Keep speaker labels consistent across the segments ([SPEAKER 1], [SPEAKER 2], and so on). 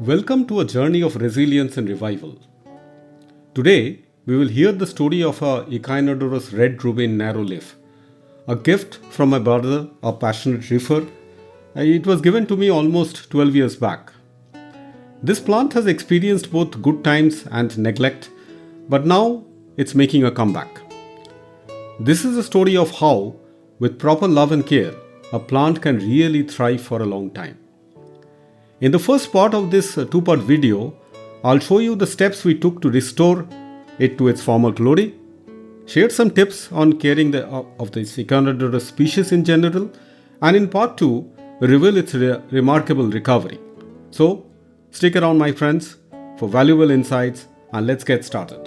[SPEAKER 1] Welcome to a journey of resilience and revival. Today, we will hear the story of a Echinodorus Red Rubin narrow leaf, a gift from my brother, a passionate reefer. It was given to me almost 12 years back. This plant has experienced both good times and neglect, but now it's making a comeback. This is a story of how, with proper love and care, a plant can really thrive for a long time. In the first part of this two-part video, I'll show you the steps we took to restore it to its former glory, share some tips on caring of the Echinodorus species in general, and in part 2, reveal its remarkable recovery. So, stick around my friends for valuable insights and let's get started.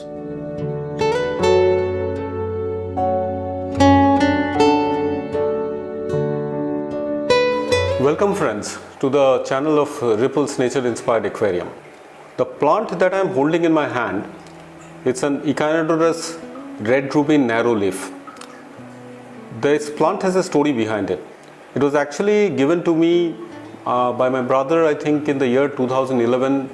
[SPEAKER 1] Welcome friends to the channel of Ripple's Nature Inspired Aquarium. The plant that I am holding in my hand, it's an Echinodorus Red Rubin narrow leaf. This plant has a story behind it. It was actually given to me by my brother, I think in the year 2011.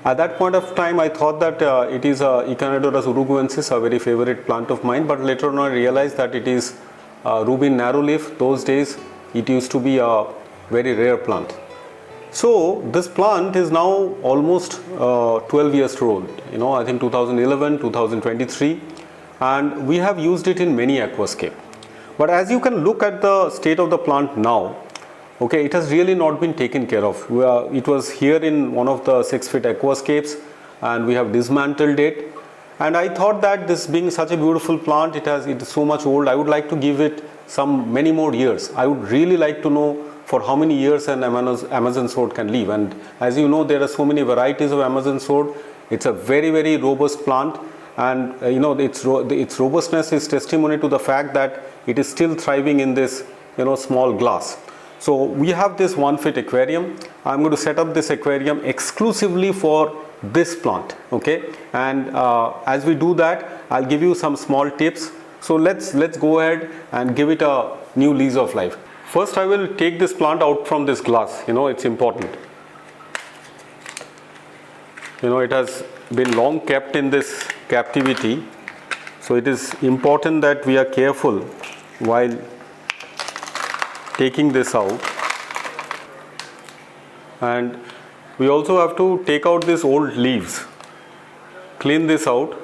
[SPEAKER 1] At that point of time I thought that it is Echinodorus uruguayensis, a very favorite plant of mine, but later on I realized that it is Rubin narrow leaf. Those days it used to be a very rare plant. So this plant is now almost 12 years old, I think 2011, 2023, and we have used it in many aquascape. But as you can look at the state of the plant now, okay, it has really not been taken care of. It was here in one of the 6-feet aquascapes and we have dismantled it. And I thought that this being such a beautiful plant, it is so much old, I would like to give it many more years. I would really like to know for how many years an Amazon sword can live. And as you know, there are so many varieties of Amazon sword. It's a very, very robust plant, and its robustness is testimony to the fact that it is still thriving in this small glass. So we have this 1-foot aquarium. I'm going to set up this aquarium exclusively for this plant, okay? And as we do that, I'll give you some small tips. So let's go ahead and give it a new lease of life. First, I will take this plant out from this glass. It's important. It has been long kept in this captivity. So it is important that we are careful while taking this out. And we also have to take out these old leaves. Clean this out.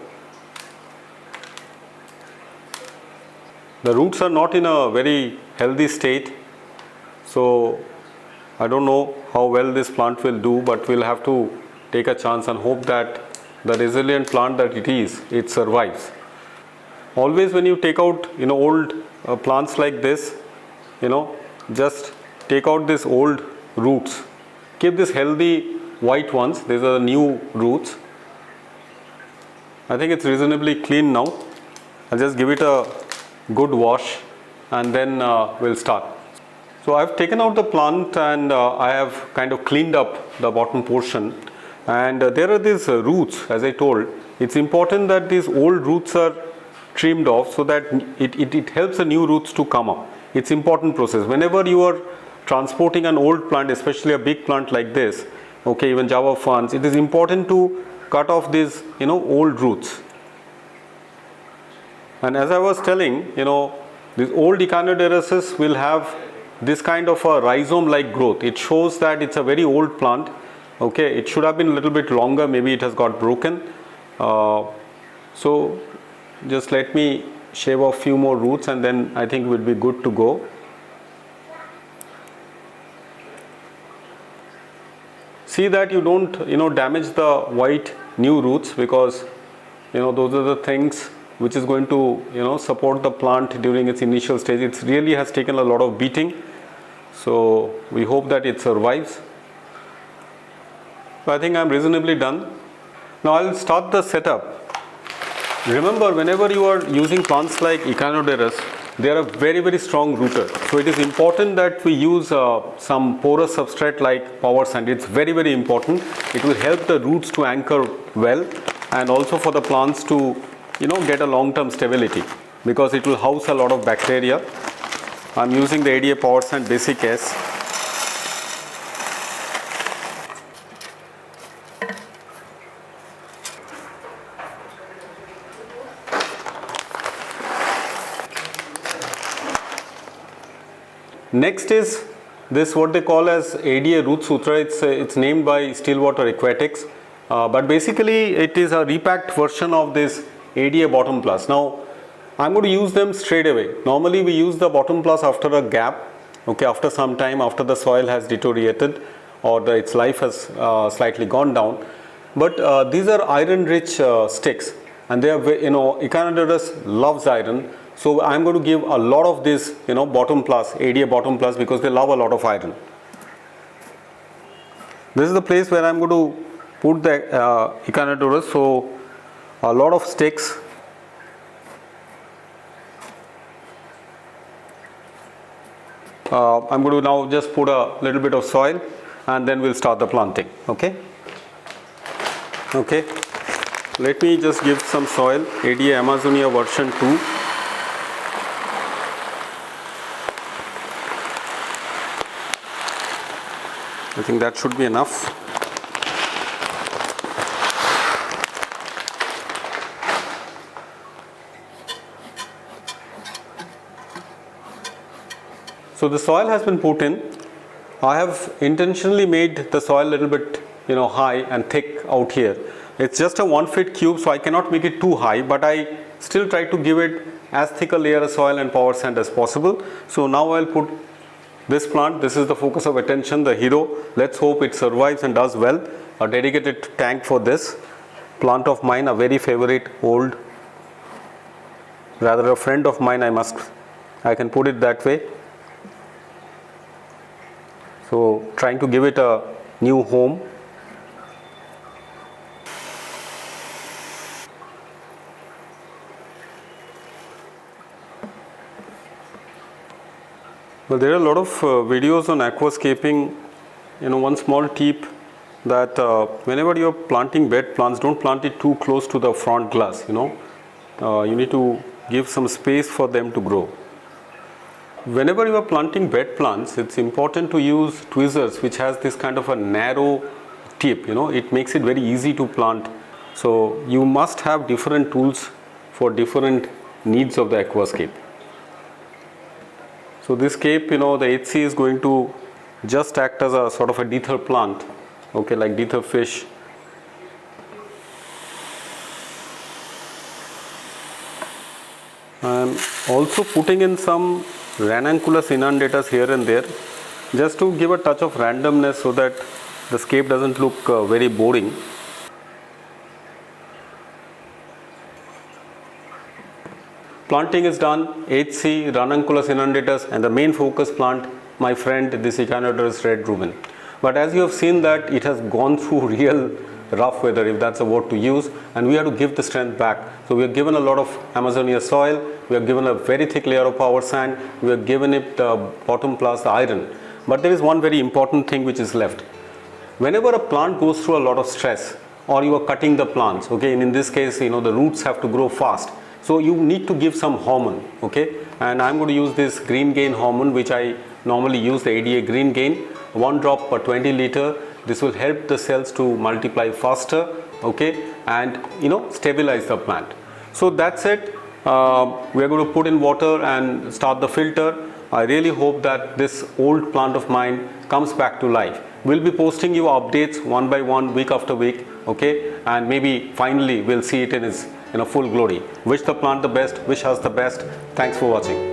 [SPEAKER 1] The roots are not in a very healthy state. So I don't know how well this plant will do, but we'll have to take a chance and hope that the resilient plant that it survives. Always when you take out old plants like this, just take out these old roots. Keep these healthy white ones. These are the new roots. I think it's reasonably clean now. I'll just give it a good wash and then we'll start. So I've taken out the plant and I have kind of cleaned up the bottom portion, and there are these roots. As I told, it's important that these old roots are trimmed off so that it helps the new roots to come up. It's important process. Whenever you are transporting an old plant, especially a big plant like this, okay, even Java ferns, it is important to cut off these old roots. And as I was telling, these old Echinodoruses will have this kind of a rhizome like growth. It shows that it's a very old plant. Okay, it should have been a little bit longer, maybe it has got broken. So just let me shave off few more roots and then I think we'll be good to go. See that you don't damage the white new roots, because those are the things which is going to support the plant during its initial stage. It really has taken a lot of beating, so we hope that it survives. So I think I'm reasonably done. Now I'll start the setup. Remember, whenever you are using plants like Echinodorus, they are a very, very strong rooter. So it is important that we use some porous substrate like power sand. It's very, very important. It will help the roots to anchor well, and also for the plants to get a long-term stability, because it will house a lot of bacteria. I'm using the ADA Power Sand Basic S. Next is this what they call as ADA root sutra. It's named by Stillwater Aquatics, but basically it is a repacked version of this ADA bottom plus. Now I'm going to use them straight away. Normally we use the bottom plus after a gap, okay, after some time, after the soil has deteriorated or its life has slightly gone down. But these are iron rich sticks, and they are, Echinodorus loves iron. So I'm going to give a lot of this, bottom plus, ADA bottom plus, because they love a lot of iron. This is the place where I'm going to put the Echinodorus. So a lot of sticks. I'm going to now just put a little bit of soil, and then we'll start the planting. Okay. Let me just give some soil, ADA Amazonia version 2. I think that should be enough. So the soil has been put in. I have intentionally made the soil a little bit, high and thick out here. It's just a 1 foot cube, so I cannot make it too high, but I still try to give it as thick a layer of soil and power sand as possible. So now I'll put this plant. This is the focus of attention, the hero. Let's hope it survives and does well. A dedicated tank for this plant of mine, a very favorite, rather a friend of mine, I can put it that way. So trying to give it a new home. Well, there are a lot of videos on aquascaping. One small tip that whenever you are planting bed plants, don't plant it too close to the front glass. You need to give some space for them to grow. Whenever you are planting bed plants, it's important to use tweezers which has this kind of a narrow tip. It makes it very easy to plant. So you must have different tools for different needs of the aquascape. So this cape, the HC is going to just act as a sort of a dether plant, okay, like dether fish. I'm also putting in some ranunculus inundatus here and there, just to give a touch of randomness so that the scape doesn't look very boring. Planting is done, HC, ranunculus inundatus, and the main focus plant, my friend, this Echinodorus Red Rubin. But as you have seen that it has gone through real rough weather, if that's a word to use, and we have to give the strength back. So we have given a lot of Amazonia soil, we have given a very thick layer of power sand, we have given it the bottom plus the iron. But there is one very important thing which is left. Whenever a plant goes through a lot of stress, or you are cutting the plants, okay, and in this case, the roots have to grow fast. So you need to give some hormone, okay, and I'm going to use this green gain hormone, which I normally use, the ADA green gain, 1 drop per 20 liter. This will help the cells to multiply faster, okay, and stabilize the plant. So that's it. We are going to put in water and start the filter. I really hope that this old plant of mine comes back to life. We'll be posting you updates one by one, week after week, okay, and maybe finally we'll see it in its full glory. Wish the plant the best, wish us the best. Thanks for watching.